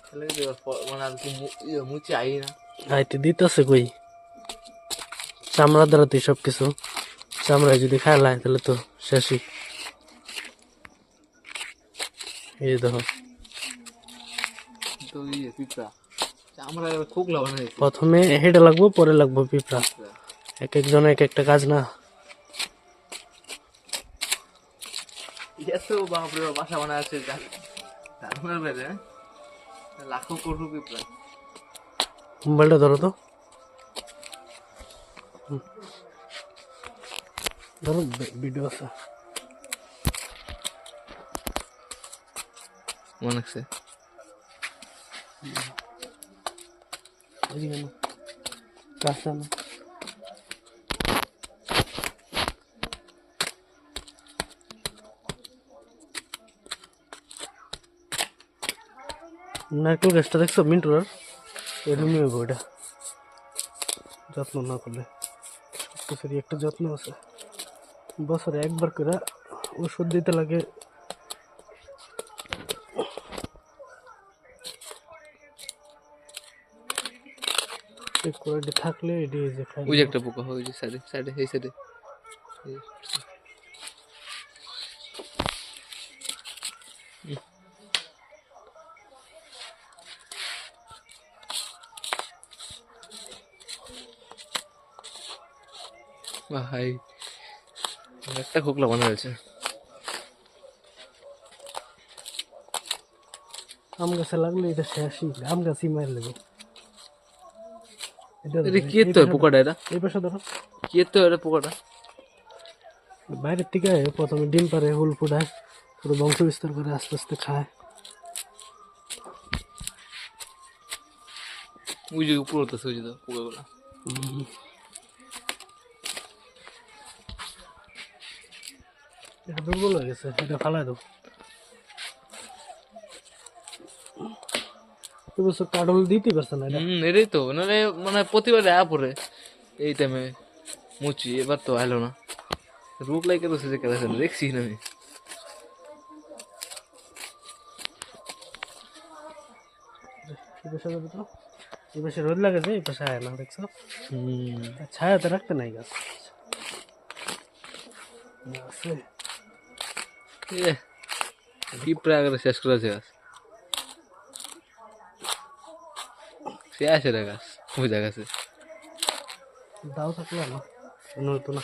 মানে আর কি মুচি আই না আইতে দিতেছে কই চামড়া দ্বারাতেই সবকিছু চামড়ায় যদি খাইলায় তাহলে তো শেষই এই দেখো তো পিঁপড়া আমরা খোকলা বানাইছি প্রথমে হেঁটে লাগবো পরে লাগবো পিঁপড়া এক একজন এক একটা কাজ না এত বাপরে বাসা বানা আছে জানুয়ার বেড়ে লাখো কোটি পিঁপড়া মোবাইলটা ধরো তো ধরো ভিডিও আছে মনে আছে কাঁচা না নারকেল গাছটা দেখছো মিন্টুর এরকমই হবে ওইটা যত্ন না করলে সবকিছুরই একটা যত্ন আছে বছরে একবার করে ওষুধ দিতে লাগে কোয়ালিটি থাকলে এটি যে খাই ওই যে একটা পোকা ওই যে সাইডে সাইডে এই সাইডে ভাই একটা খোকলা বানা হয়েছে আম গাছে লাগলে এটা শেষই আম গাছই মার লেগে এটা কি তো পোকাটা এটা এই পাশে ধরো কি তো এটা পোকাটা বাইরের থেকে প্রথমে ডিম পারে হুল ফুটায় পুরো বংশ বিস্তার করে আস্তে আস্তে খায় ওই যে উপর হতেছে ওই যে পোকাগুলা এটা দুর্বল হয়ে গেছে এটা ফালাই দাও এবছর কাডল দিতে পারছে না এটা এটাই তো নাহলে মানে প্রতিবারে পরে এই টাইমে মুচি এবার তো আইলো না রোগ লাগে তো সে কেন দেখছি না আমি এই পাশে ধরো তো এই পাশে রোদ লাগেছে এই পাশে আয় না দেখছো ছায়াতে রাখতে নাই গাছ আছে পিঁপড়া আগে শেষ করেছে গাছ সে আছে রে গাছ ওই জায়গাছে দাও থাকলে না নয়তো না